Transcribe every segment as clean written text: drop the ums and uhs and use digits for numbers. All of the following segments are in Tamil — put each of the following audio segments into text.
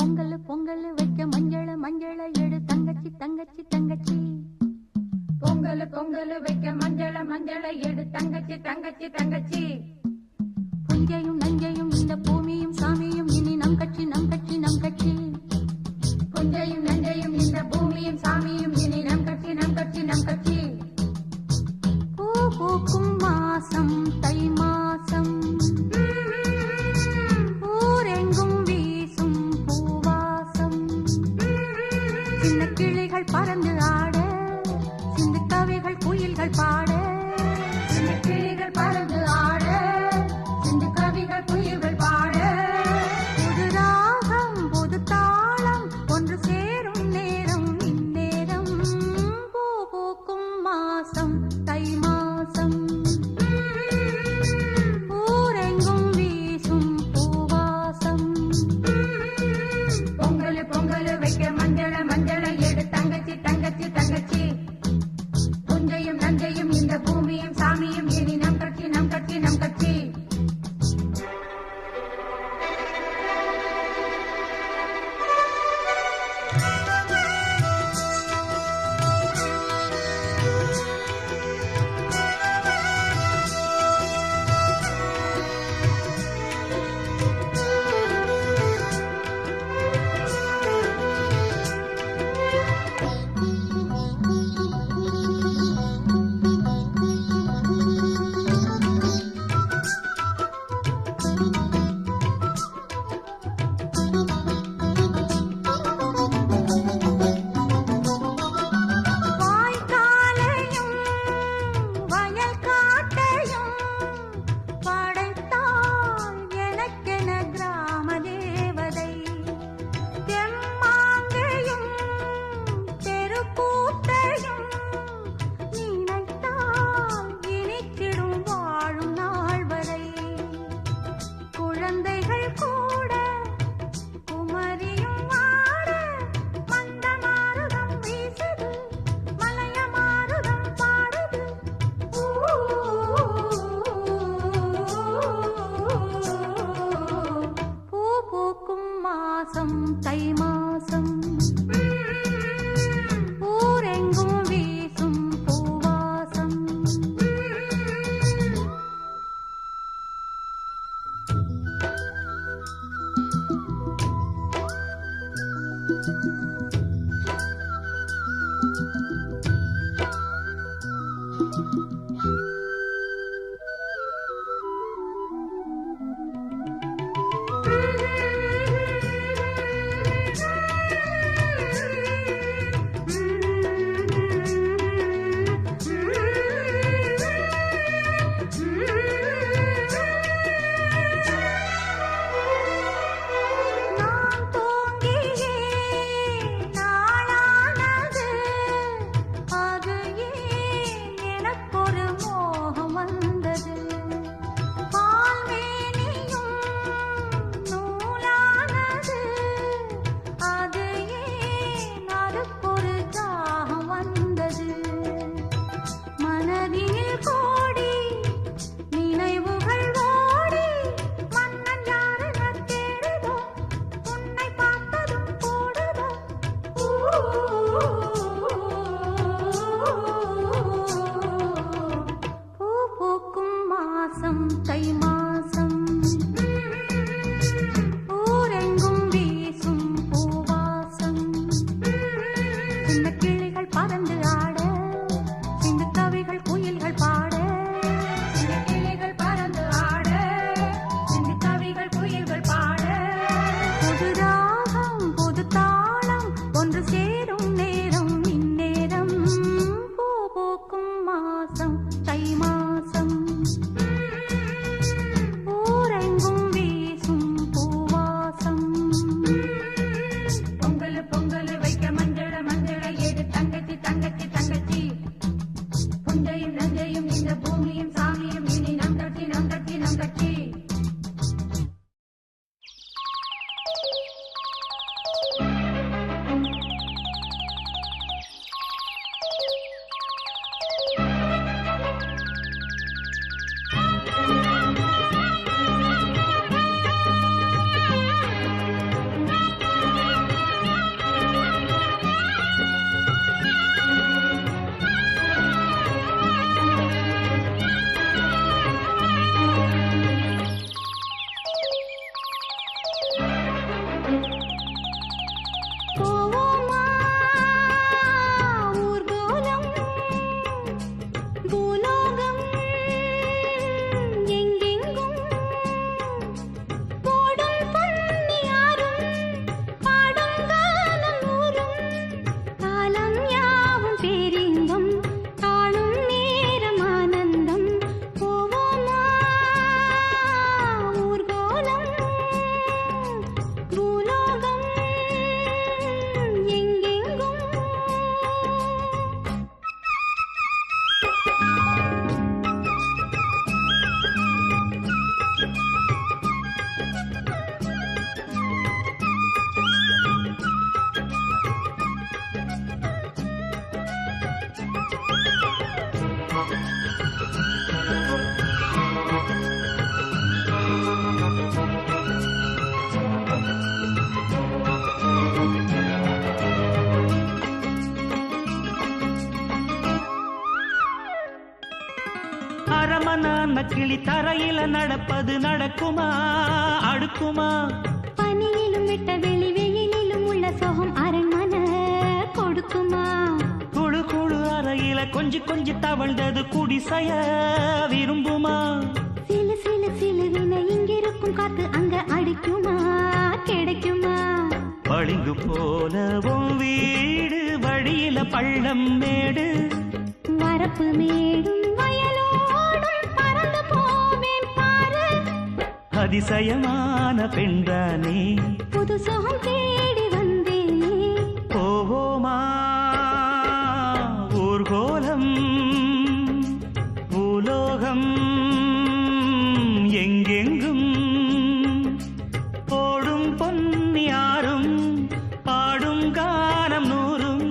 பொங்கல் பொங்கல் வைக்க மஞ்சள மஞ்சள எடு தங்கச்சி தங்கச்சி தங்கச்சி. பொங்கல் பொங்கல் வைக்க மஞ்சள மஞ்சள எடு தங்கச்சி தங்கச்சி தங்கச்சி. புஞ்சையும் நஞ்சையும் இந்த பூமியும் சாமியும் இனி நம் கட்சி நம் கட்சி நம் கட்சி. புஞ்சையும் நஞ்சையும் இந்த பூமியும் சாமியும் இனி நம் கட்சி நம் கட்சி நம் கட்சி. பூ பூக்கும் மாசம் தை மாசம், ஊரெங்கும் வீசும் பூவாசம். சின்ன கிளிகள் பறந்து ஆட, சிந்து கவிகள் குயில்கள் பாட. சின்ன கிளிகள் பறந்து ஆட, சிந்து கவிகள் குயில்கள் பாட. புது ராகம் புது தாளம் ஒன்று சேரும் நேரம் இந்நேரம். பூ பூக்கும் மாசம் தை மாசம், ஊரெங்கும் வீசும் பூவாசம். பொங்கல் பொங்கல் வைக்க மஞ்சள மஞ்சள எடு தங்கச்சி தங்கச்சி தங்கச்சி. புஞ்சையும் நஞ்சையும் இந்த பூமியும் சாமியும் இனி நம் கட்சி நம் கட்சி நம் கட்சி. வாய்க்காலையும் வயல் காட்டையும் படைத்தாள் எனக்கென கிராம தேவதை. தெம்மாங்கையும் தெருக்கூத்தையும் நினைத்தால் இனித்திடும் வாழும் நாள் வரை. குழந்தைகள் கூட குமரியும் ஆட, மந்த மாருதம் வீசுது மலைய மாருதம் பாடுது. பூ பூக்கும் மாசம் தை மாசம், ஊரெங்கும் வீசும் பூவாசம். நான் தூங்கியே போவோமா ஊர்கோலம் பூலோகம் எங்கெங்கும் போடும் பொன்னியாரும் பாடும் காலம் ஊரும் காலம் யாவும் பேரின்பம் காணும் நேரம் ஆனந்தம் போவோமா ஊர்கோலம் பூலோகம் எங்கெங்கும் அரமனான கிளி தரையில நடப்பது நடக்குமா அடுக்குமா பனியிலும் விட்ட வெளி வெயிலிலும் உள்ள சோகம் அரண்மனை கொடுக்குமா குழு குழு அறையில கொஞ்சி தவழ்ந்தது குடிசைய விரும்புமா சிலு சிலு சிலுவின இங்கிருக்கும் காத்து அங்க அடிக்குமா கிடைக்குமா பளிங்கு போலவும் வீடு வழியில பள்ளம் மேடு வரப்பு மேடும் வயலோடும் பறந்து போவேன் பாரு அதிசயமான பெண்தானே புது சோகம் தேடி வந்தேனே போவோமா ஊர்கோலம் பூலோகம் எங்கெங்கும் போடும் பொன்னியாரும் பாடும் கானம் நூறும்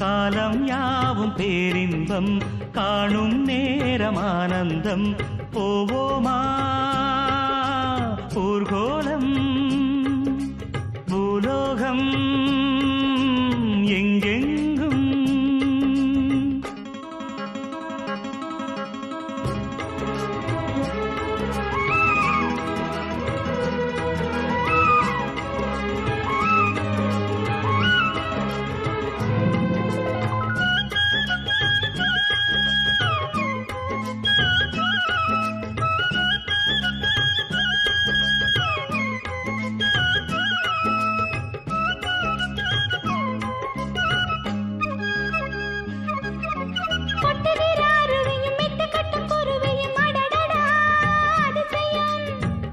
காலம் யாவும் பேரின்பம் காணும் நேரம் ஆனந்தம் போவோமா ஊர்கோலம் பூலோகம் எங்கெங்கும்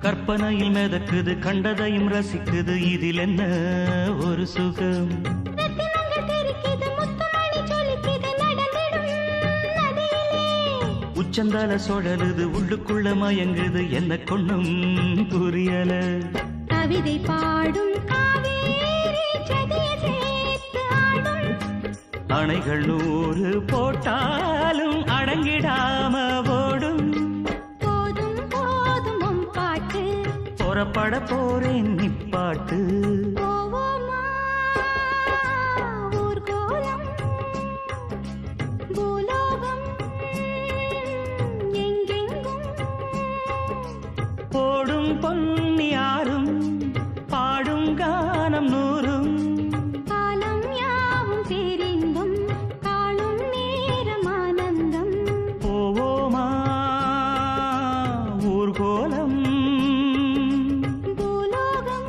கற்பனையில் மிதக்குது கண்டதையும் ரசிக்குது இதில் என்ன ஒரு சுகம் உச்சந்தால சுழலுது உள்ளுக்குள்ள மயங்குது என்ன கொண்ணும் புரியல கவிதை பாடும் காவேரி ஜதிய சேர்த்து ஆடும் அணைகள் 100 போட்டாலும் அடங்கிடாம ஓடும் போதும் போதும் உன் பாட்டு புறப்பட போறேன் நிப்பாட்டு போவோமா ஊர்கோலம் பூலோகம் எங்கெங்கும் போடும் பொன்னியாரும் பாடும் கானம் நூறும் காலம் யாவும் பேரின்பம் காணும் நேரம் ஆனந்தம் போவோமா ஊர்கோலம் பூலோகம்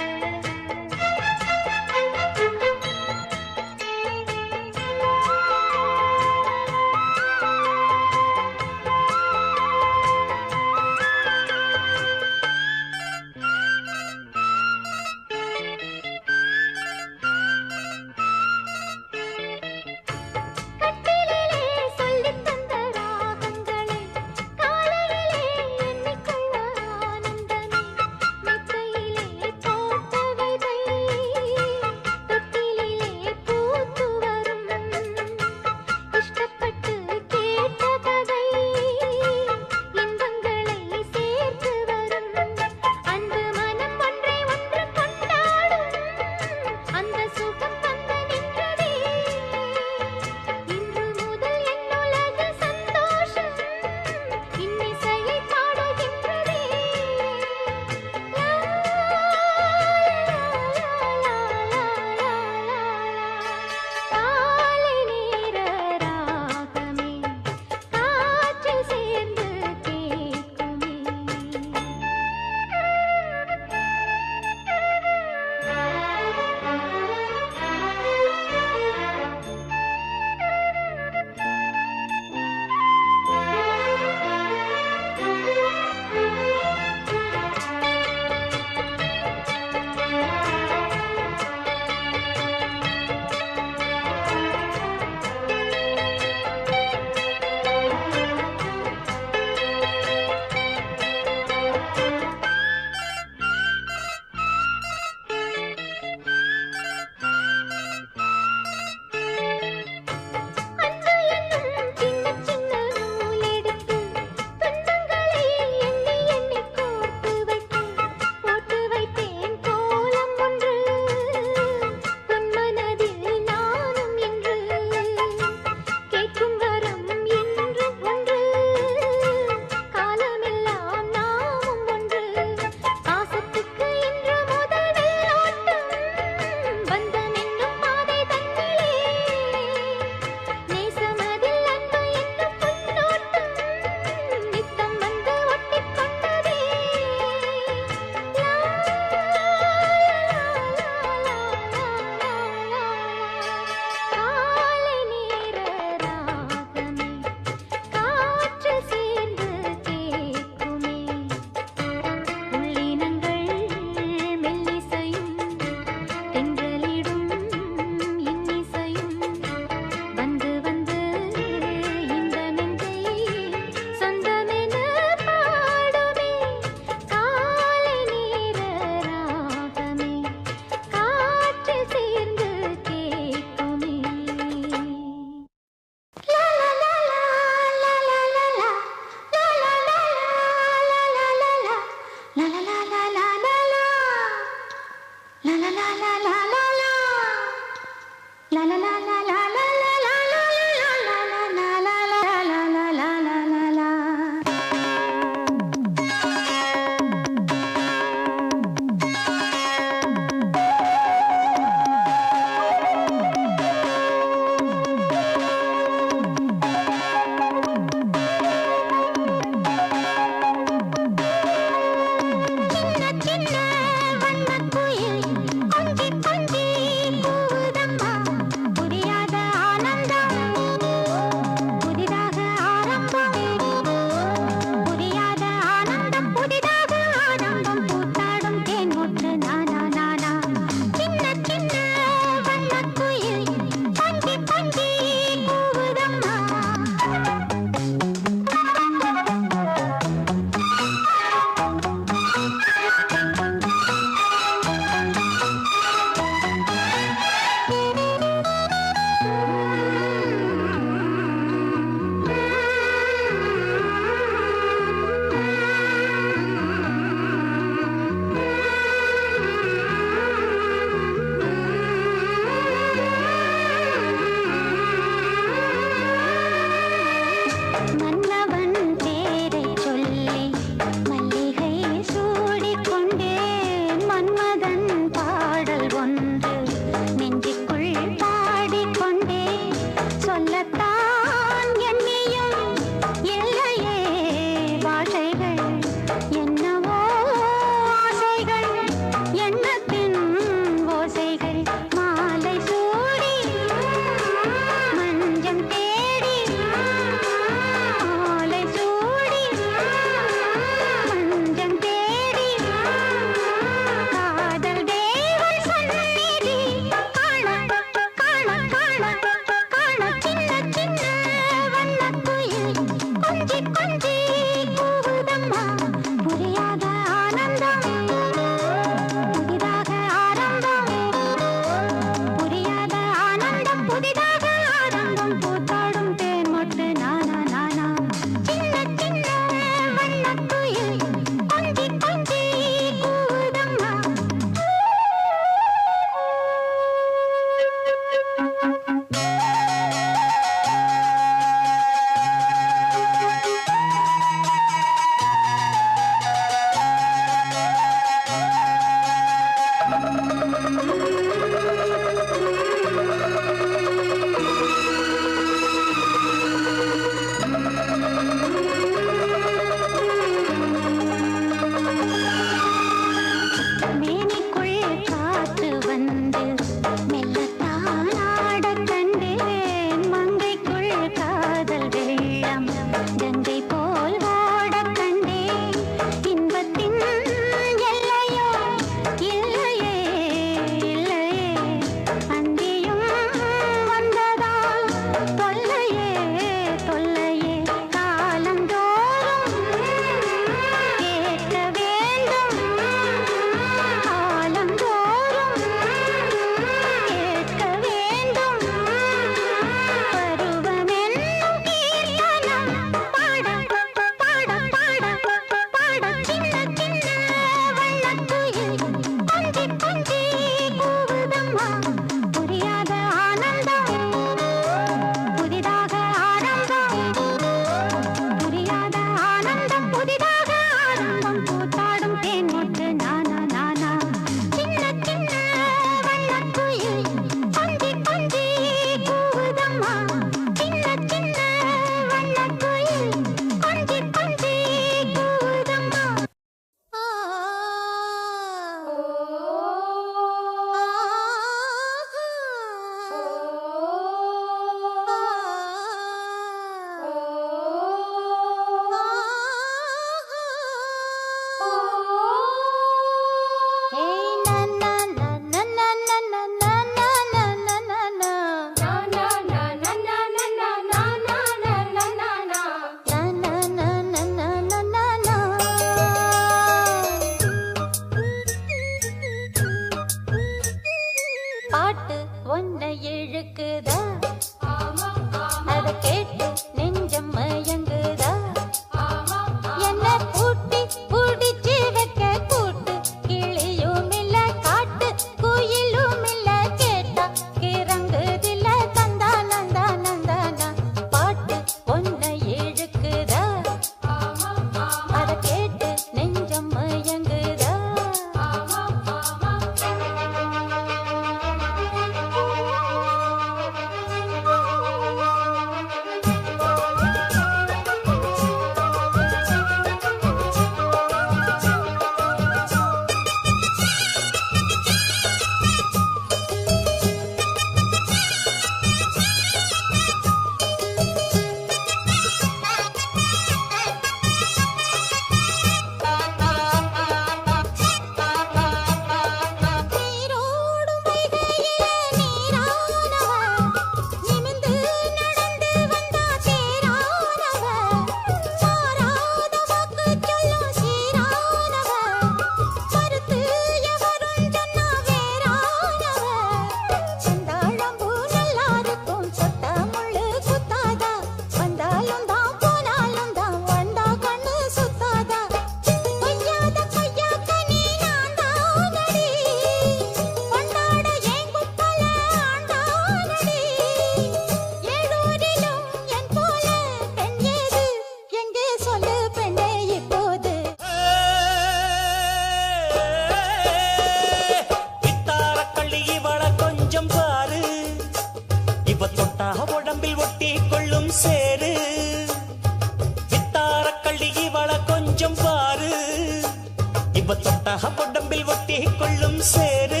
தொட்டா உடம்பில் ஒட்டி கொள்ளும் சேரு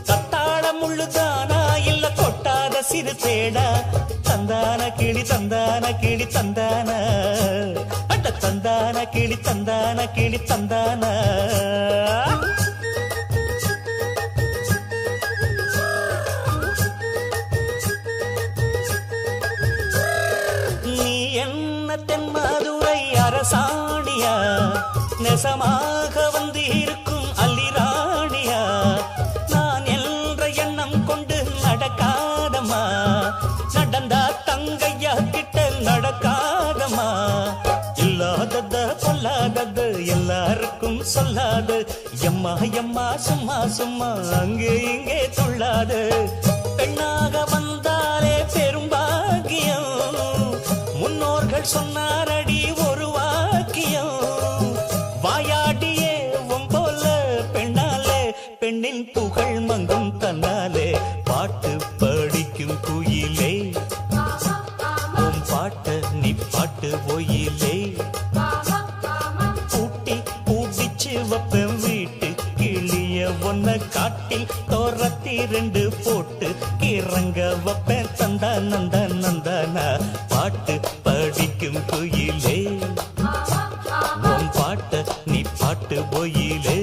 கத்தாழ முள்ளுதானா இல்ல கொட்டாத சிறு தேடா தந்தான கிளி தந்தான கிளி தந்தான அட்ட தந்தான கிளி தந்தான கிளி தந்தான நீ என்ன தென்மதுரை அரசாணியா நெசமாக வந்து இருக்கும் அல்லிராணியா நான் என்ற எண்ணம் கொண்டு நடக்காதமா நடந்தா தங்கையா கிட்ட நடக்காதமா இல்லாதத பொல்லாதது எல்லாருக்கும் சொல்லாது எம்மா எம்மா சும்மா சும்மா அங்கே இங்கே துள்ளாது பெண்ணாக வந்தாலே பெரும்பாகியம் முன்னோர்கள் சொன்னாரடி ஒரு வாக்கியம் வாயாடியே போல பெண்ணாலே பெண்ணின் புகழ் மங்கும் தன்னாலே பாட்டு படிக்கும் குயிலே உன் பாட்ட நீ பாட்டு ஒயிலே பூட்டி பூட்டிச்சு வப்பம் வீட்டு கிளிய ஒன்ன காட்டில் தோரத்தி ரெண்டு போட்டு கிறங்க வப்பேன் தந்தா நந்தா நந்தானா பாட்டு படிக்கும் குயிலே உன் பாட்ட நீ பாட்டு ஒயிலே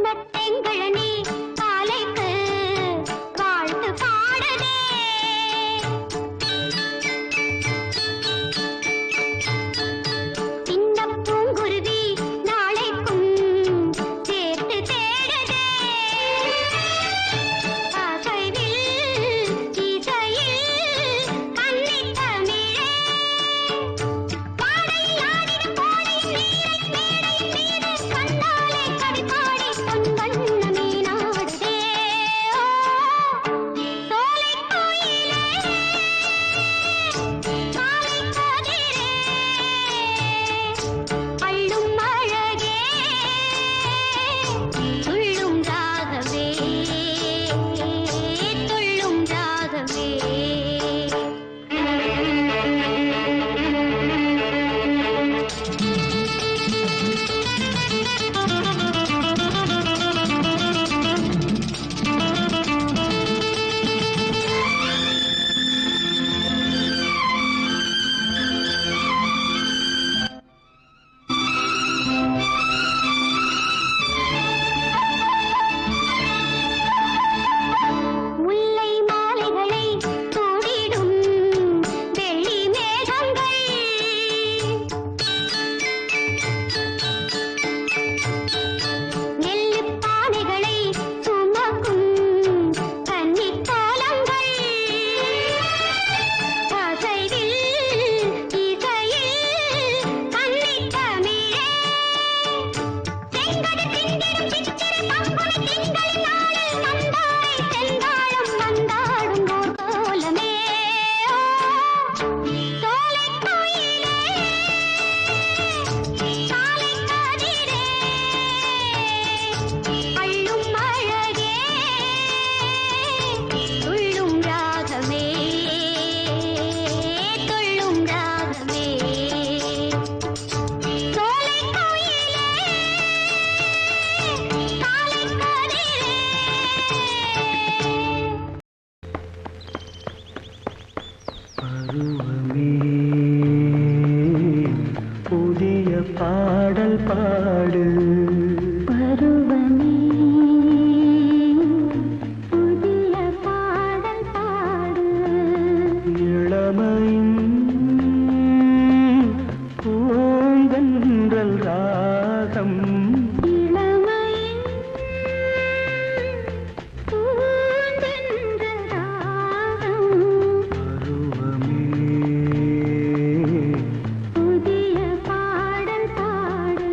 தெங்களனே காலைக்கு வாழ்த்து பாடுதே. சின்ன பூங்குருவி நாளைக்கும் சேர்த்து தேடுதே. அசைவில் இசையில் கன்னித் தமிழே பாடையில் ஆடிடும் கோடையில் நீரையும் மேடையும் மீது கண்ணாலே கவி பாடி பொன்வண்ணமே நாடுதே. சோலைக் கோயிலே காலைக் கதிரே அள்ளும் அழகே துள்ளும் ராகவே துள்ளும் ராகவே. முல்லை மாலைகளை சூடிடும் வெள்ளி மேகங்கள் நெல்லுப் பானைகளை சுமக்கும் கன்னிக் கோலங்கள் அசைவில் இசையில் கன்னித் தமிழே செங்கதிர் திண்டிடும் சித்திரை பங்குனி திங்களில் நாடு வந்தாய் செந்தாழம் வந்தாடும் ஓர் கோலமே. சோலைக் கோயிலே காலைக் கதிரே அள்ளும் அழகே துள்ளும் ராகமே துள்ளும் ராகமே. சோலைக் கோயிலே காலைக் கதிரே. பருவமே புதிய பாடல் பாடு. பருவமே புதிய பாடல் பாடு. இளமையின் பூந்தென்றல் ராகம். இளமையின் பூந்தென்றல் ராகம். பருவமே புதிய பாடல் பாடு.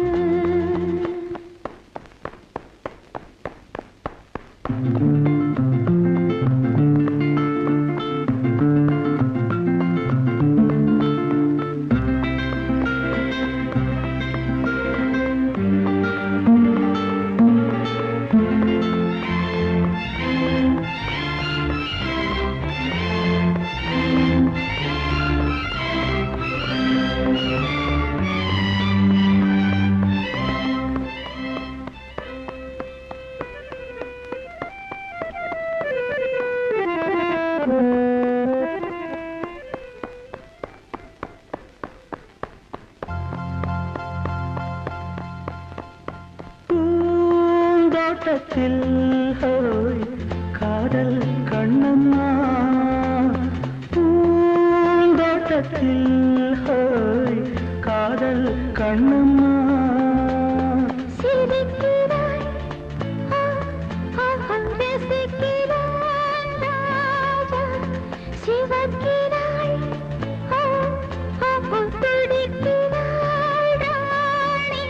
பூந்தோட்டத்தில் ஹோய் காதல் கண்ணம்மா. பூந்தோட்டத்தில் ஹோய் காதல் கண்ணம்மா. சிரிக்கிறாய் ரசிக்கிறான் ராஜா. சிவக்கிறாய் துடிக்கிறாள் ராணி.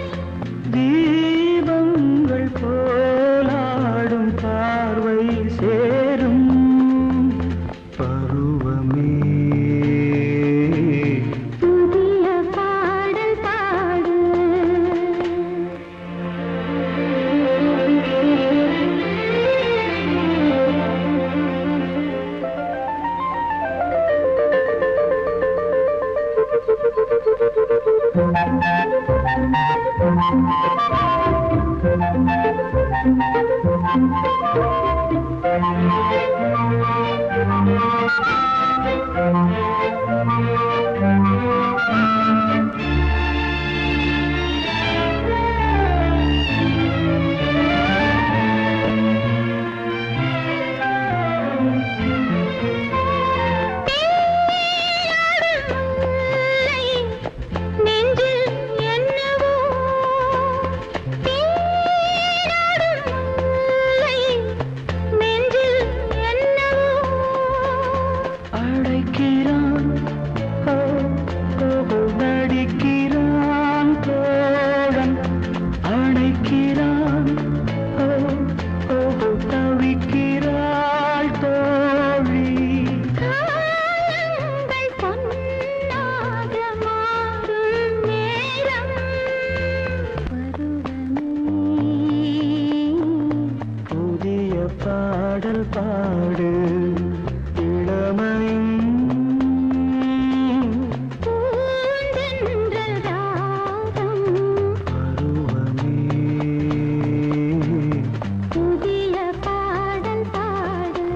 தீபங்கள் போலாடும் பார்வை சேரும். பருவமே புதிய பாடல் பாடு. பாடல் பாடு இளமையின் பூந்தென்றல் ராகம் பருவமே புதிய பாடல் பாடு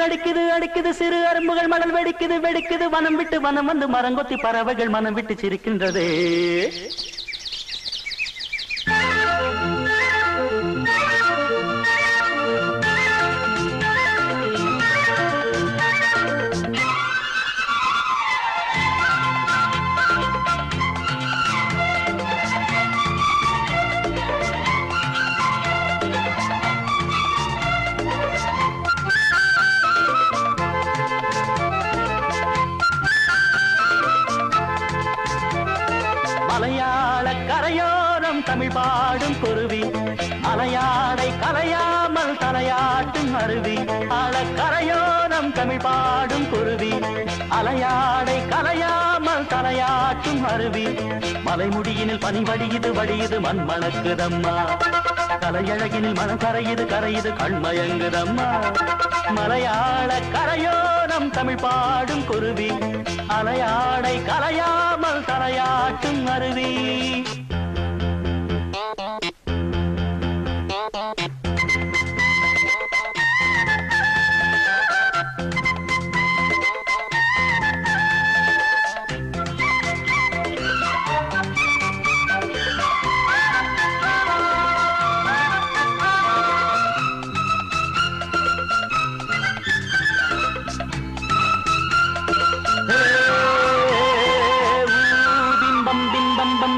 அடிக்குது அடிக்குது சிறு அரும்புகள் மணல் வெடிக்குது வெடிக்குது வனம் விட்டு வனம் வந்து மரங்கொத்தி பறவைகள் மனம் விட்டு சிரிக்கின்றதே மலையாள கரையோரம் தமிழ் பாடும் குருவி அலையாடை கலையாமல் தலையாட்டும் அருவி ஆழக்கரையோரம் தமிழ் பாடும் குருவி அலையாடை கலையாமல் தலையாட்டும் அருவி மலைமுடியினில் பனி வடியுது வடியுது மண் மணக்குதம்மா கலையழகினில் மனம் கரையுது கரையுது கண்மயங்குதம்மா மலையாள கரையோரம் தமிழ் பாடும் குருவி அலையாடை கலையாமல் தலையாட்டும் அருவி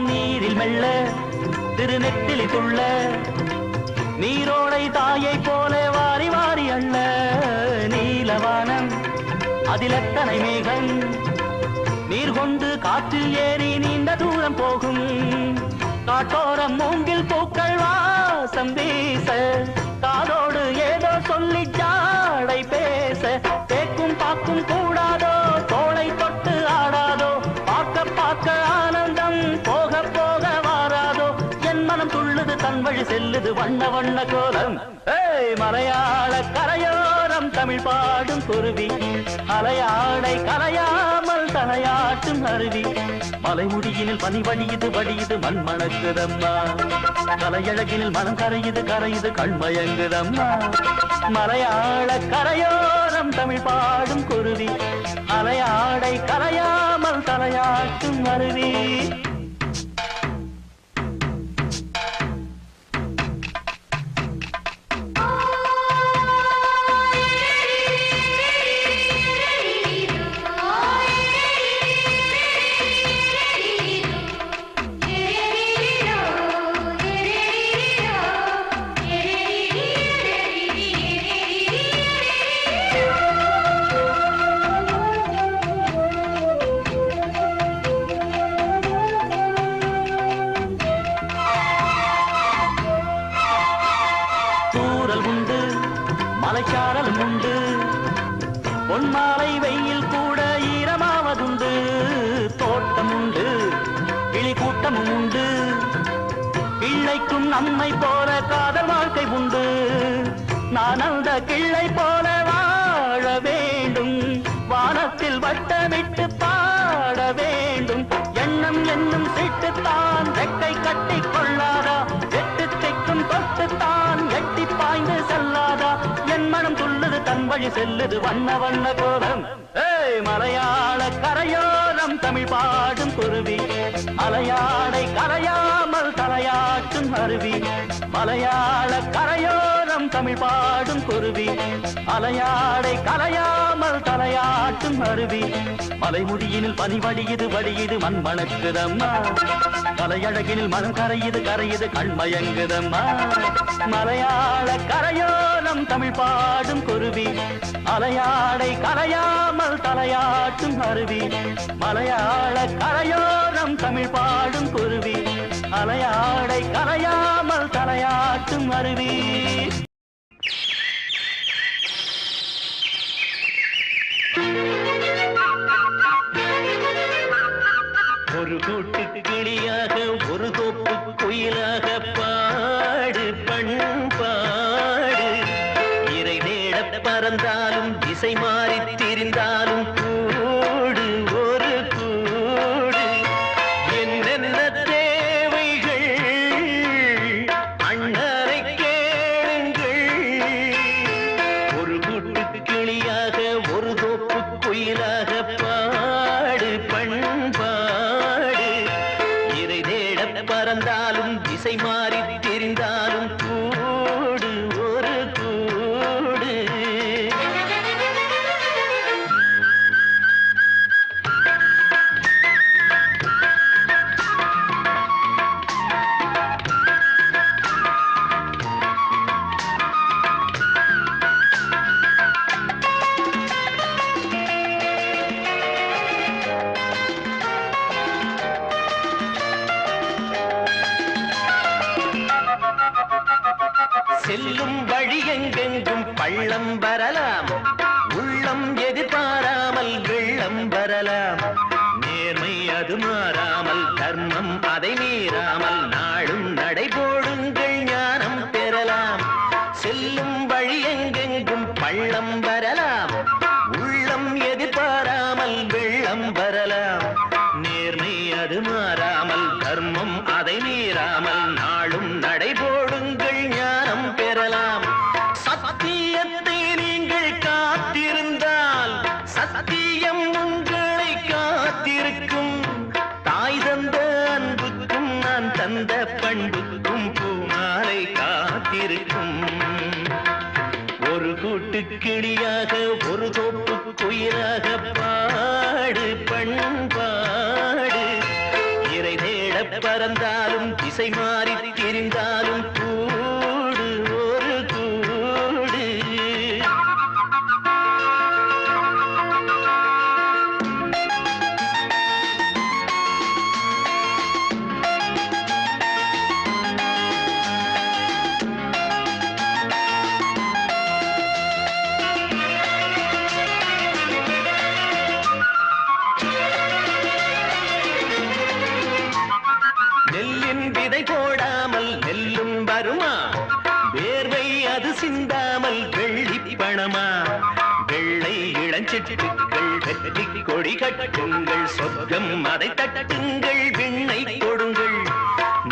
நீரில் மெல்ல திருநெத்திலி துள்ள நீரோடை தாயை போல வாரி வாரி அள்ள நீலவானம் அதிலத்தனை மேகம் நீர் கொண்டு காற்றில் ஏறி நீண்ட தூரம் போகும் காட்டோரம் மூங்கில் பூக்கள் வாசம் வீச காதோடு ஏதோ சொல்லி ஜாடை பேச தேக்கும் பாக்கும் கூடாதோ தோளை தொட்டு ஆடாதோ பார்க்க பார்க்க ஆனந்தம் போக போக வாராதோ என் மனம் துள்ளுது தன் வழி செல்லுது வண்ண வண்ண கோலம் மலையாள கரையோரம் தமிழ் பாடும் குருவி அலையாடை கலையாமல் தலையாட்டும் அருவி மலைமுடியினில் பனி வடியுது வடியுது மண் மணக்குதம்மா கலையழகினில் மனம் கரையுது கரையுது கண்மயங்குதம்மா மலையாள கரையோரம் தமிழ் பாடும் குருவி அலையாடை கலையாமல் தலையாட்டும் அருவி மலைச்சாரலும் உண்டு பொன்மாலை வெயில் கூட ஈரமாவதுண்டு தோட்டம் உண்டு கிளி கூட்டமும் உண்டு கிள்ளைக்கும் நம்மை போல காதல் வாழ்க்கை உண்டு நான் அந்த கிள்ளை போல வாழ வேண்டும் வானத்தில் வட்டமிட்டு பாட வேண்டும் எண்ணம் என்னும் சீட்டுத்தான் ரெக்கை கட்டி கொள்ளாதா எட்டு திக்கும் தொட்டுத்தான் எட்டி பாய்ந்து செல்லாதா என் மனம் துள்ளுது தன் வழி செல்லுது வண்ண வண்ண கோலம் மலையாள கரையோரம் தமிழ் பாடும் குருவி அலையாடை கரையாமல் தலையாட்டும் அருவி மலையாள கரையோரம் தமிழ் பாடும் குருவி அலையாடை கலையாமல் தலையாட்டும் அருவி மலைமுடியினில் பனி வடியுது வடியுது மண் மணக்குதம்மா கலையழகினில் மனம் கரையுது கரையுது கண்மயங்குதம்மா மலையாள கரையோரம் தமிழ் பாடும் குருவி அலையாடை கலையாமல் தலையாட்டும் அருவி மலையாள கரையோரம் தமிழ் பாடும் குருவி அலையாடை கலையாமல் தலையாட்டும் அருவி ஒரு கூட்டு கிளியாக ஒரு தோப்பு குயிலாக பாடு பண்பாடு இறை தேட பறந்தாலும் திசை மாறி திரிந்தாலும் கூடு ஒரு கூடு என்னென்ன தேவைகள் அண்ணரை கேளுங்கள் ஒரு கூட்டு கிளியாக குயிலாக பாடு பண்பாடு இறை தேட பறந்தாலும் திசை மாறி தெரிந்தாலும் கூடு ஒரு கூடு. செல்லும் வழி எங்கெங்கும் பள்ளம் வரலாம், உள்ளம் எதிர்பாராமல் வெள்ளம் வரலாம். நேர்மை அது மாறாமல், தர்மம் அதை மீறாமல், நாளும் நடைபோடுங்கள் ஞானம் பெறலாம். செல்லும் வழி எங்கெங்கும் பள்ளம் வரலாம், உள்ளம் எதிர்பாராமல் வெள்ளம் வரலாம். நேர்மை அது மாறாமல், தர்மம் அதை மீறாமல், நாளும் நடைபோடுங்கள் ஞானம் பெறலாம். சத்தியத்தை நீங்கள் காத்திருந்தால் சத்தியம் உங்களை காத்திருக்கும். தாய் தந்த அன்புக்கும் நான் தந்த பண்புக்கும் பூமாலை காத்திருக்கும். ஒரு கூட்டு கிளியாக ஒரு தோப்பு குயிலாக பாடு பண்பாடு இறை தேட பறந்தாலும் திசை மாறி திரிந்தாலும் கூடு ஒரு கூடு. நெல்லின் விதை போடாமல் நெல்லும் வருமா, வேர்வை அது சிந்தாமல் வெள்ளி பணமா. வெள்ளை இளஞ்சிட்டுக்கள் வெற்றி கொடி கட்டுங்கள், சொர்க்கம் அதை தட்டுங்கள், விண்ணை கொடுங்கள்.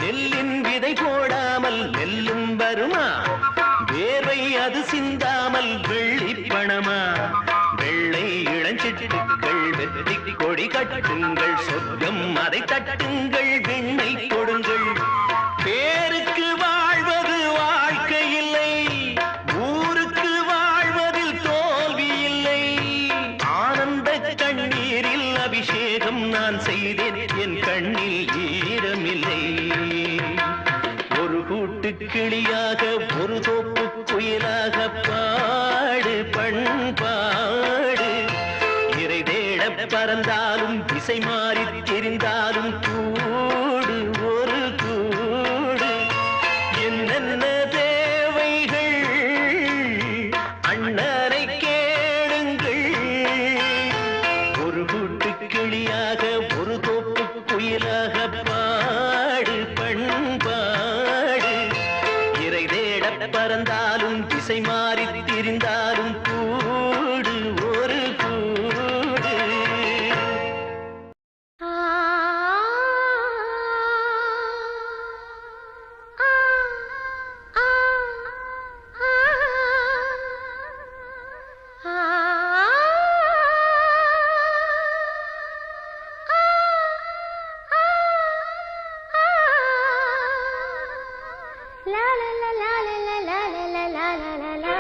நெல்லின் விதை போடாமல் நெல்லும் வருமா, வேர்வை அது சிந்தாமல் வெள்ளி பணமா. வெள்ளை இளஞ்சிட்டுக்கள் வெற்றி கொடி கட்டுங்கள், சொர்க்கம் அதை தட்டுங்கள், விண்ணை கொடுங்கள். பேருக்கு வாழ்வது வாழ்க்கை இல்லை, ஊருக்கு வாழ்வதில் தோல்வி இல்லை. ஆனந்த கண்ணீரில் அபிஷேகம் நான் செய்தேன், என் கண்ணில் ஈரமில்லை. ஒரு கூட்டு கிளியாக ஒரு தோப்பு குயிலாக பாடு பண்பாடு இறை தேட பறந்தாலும் திசை மாறி தெரிந்தாலும் கூடு ஒரு கூடு. என்னென்ன தேவைகள் அண்ணனை கேளுங்கள். ஒரு கூட்டு கிளியாக ஒரு தோப்பு குயிலாக பாடு பண்பாடு இறை தேட பறந்தாலும் திசை மாறி திரிந்தாலும் கூடு ஒரு கூடு. La la la la la la la la la la la la.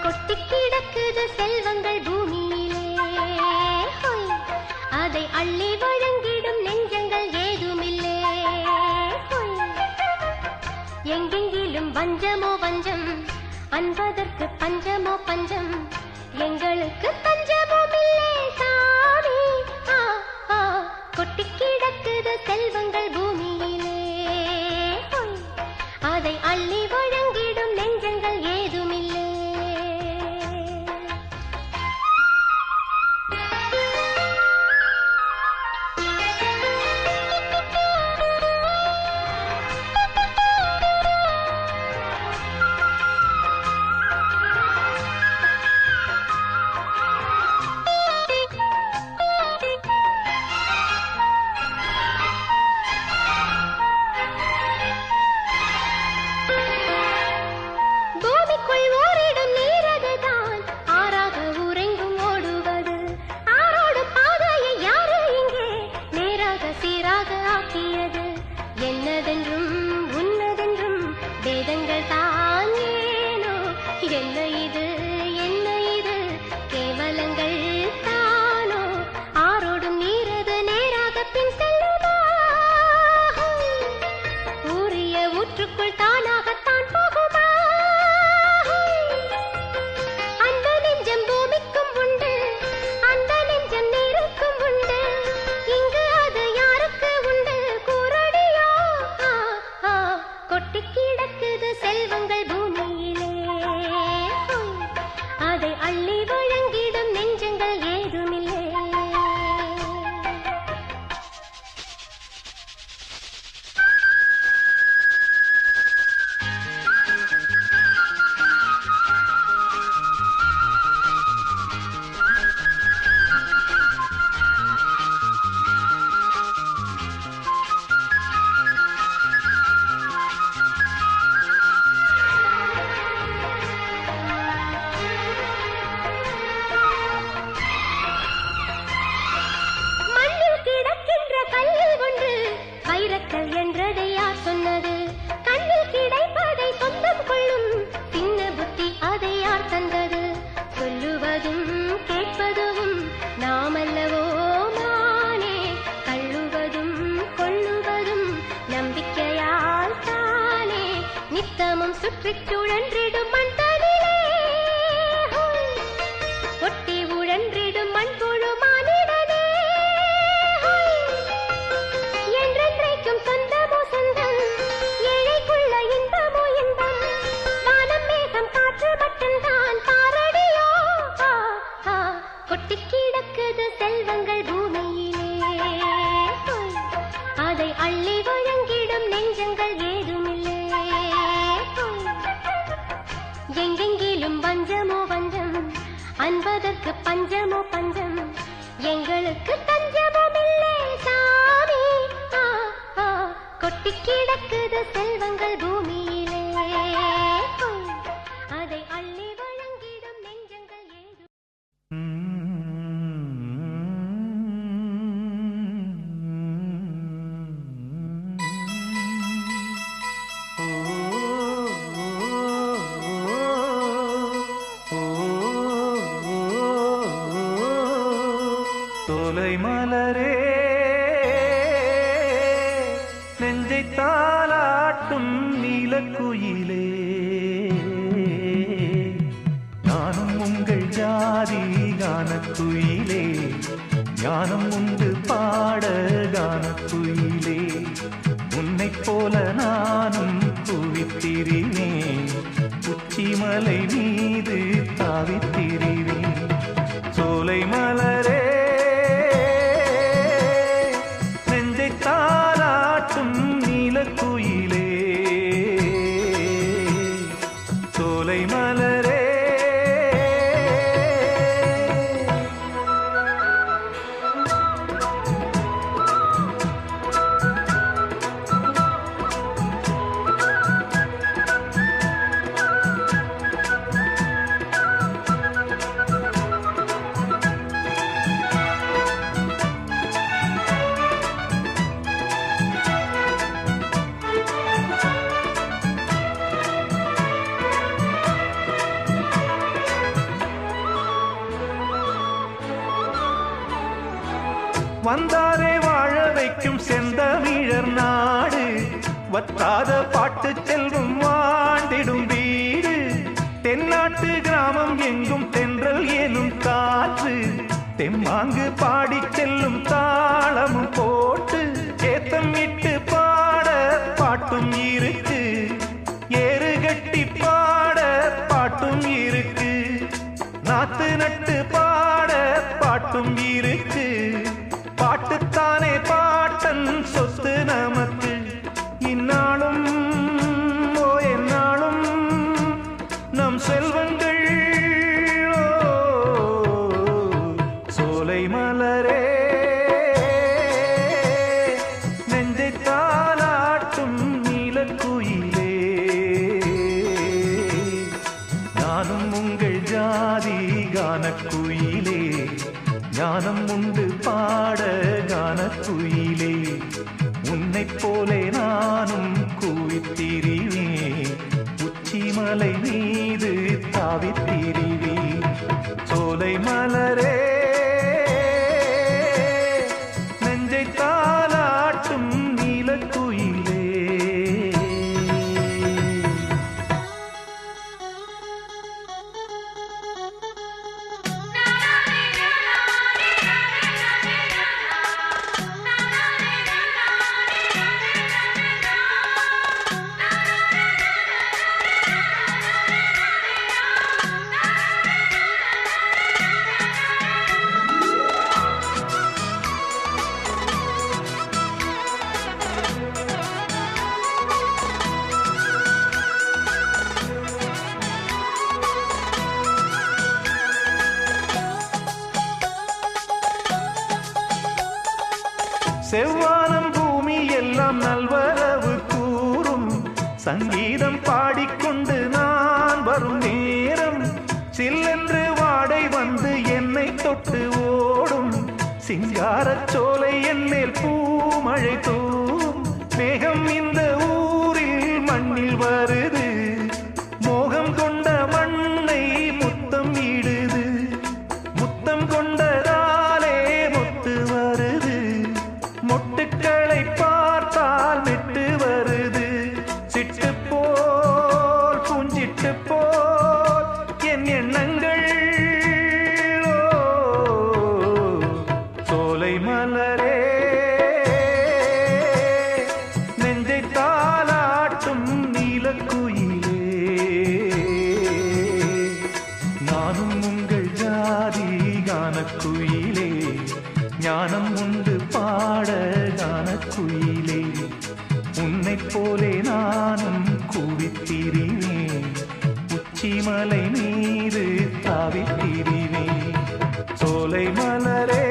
கொட்டி கிடக்குது செல்வங்கள் பூமியிலே, ஹொய், அதை அள்ளி வழங்கிடும் நெஞ்சங்கள் ஏதுமில்லே, ஹொய். எங்கெங்கிலும் வஞ்சமோ வஞ்சம், அன்பதற்கு பஞ்சமோ பஞ்சம், எங்களுக்கு பஞ்சமும் இல்லே சாமி. கொட்டி கிடக்குது செல்வங்கள் பூமியிலே, ஹொய், அதை அள்ளி வழங்கிடும் நெஞ்சங்கள் ஏதுமில்லே. சுற்றிச் சுழன்றிடும் மண்தனிலே ஒட்டி உழன்றிடும் மண்புழு மானிடனே என்றென்றைக்கும் சொந்தமோ சொந்தம் ஏழைக்குள்ள இன்பமோ இன்பம் வானம் மேகம் காற்று மட்டும்தான் பாரடியோ கொட்டி கிடக்குது செல்வங்கள் பூமியிலே அதை அள்ளி வழங்கிடும் நெஞ்சங்கள் ஏதுமில்லை எங்கெங்கிலும் பஞ்சமோ பஞ்சம் அன்பதற்கு பஞ்சமோ பஞ்சம் எங்களுக்கு தஞ்சமும் இல்லை சாமி கொட்டி கிடக்குது செல்வங்கள் பூமியிலே அதை அள்ளி வழங்கிடும் நெஞ்சங்கள் ஏது தோலை மலரே நெஞ்சை தாலாட்டும் நீலக்குயிலே நானும் உங்கள் ஜாதி கானக்குயிலே ஞானம் உண்டு பாட கானக்குயிலே உன்னைப் போல நானும் குவித்திரிவேன் உச்சிமலை மீது தாவித்திரிவேன் சோலை மலரே நெஞ்சை தாலாட்டும் நீலக்குயிலே சோலை மலரே வந்தாரே வாழ வைக்கும் செந்தமிழர் நாடு வற்றாத பாட்டு செல்வம் வாழ்ந்திடும் வீடு தென்னாட்டு கிராமம் எங்கும் தென்றல் ஏனும் காற்று தெம்மாங்கு பாடி செல்லும் தாளமும் போட்டு ஏத்தம் இட்டு பாட பாட்டும் இருக்கு ஏறு கட்டி பாட பாட்டும் இருக்கு நாத்து நட்டு பாட பாட்டும் இருக்கு பாட்டுத்தானே பாட்டன் சொத்து நமக்கு இந்நாளும் ஓ எந்நாளும் நம் செல்வங்கள் சோலை மலரே நெஞ்சை தாலாட்டும் நீலக்குயிலே நானும் உங்கள் ஜாதி கானக்குயிலே ஞானம் உண்டு பாட கானக்குயிலே உன்னைப் போலே நானும் கூவித்திரிவேன் உச்சிமலை மீது தாவித்திரிவேன் சோலை மலரே நெஞ்சை தாலாட்டும் நீலக்குயிலே செவ்வானம் பூமி எல்லாம் நல்வரவு கூறும் சங்கீதம் பாடிக்கொண்டு நான் வரும் நேரம் சில்லென்று வாடை வந்து என்னை தொட்டு ஓடும் சிங்காரச் சோலை என் மேல் பூமழை தூவும் மேகம் இந்த ஊரில் மண்ணில் வருது மோகம் கொண்ட மண்ணை முத்தம் இடுது முத்தம் கொண்டதாலே முத்து வருது மொட்டுக்களை பார்த்தால் விட்டு வருது சிட்டு போல் வந்து பாட கானக்குயிலே உன்னைப் போலே நானும் கூவித்திரிவேன் உச்சிமலை மீது தாவித்திரிவேன் சோலை மலரே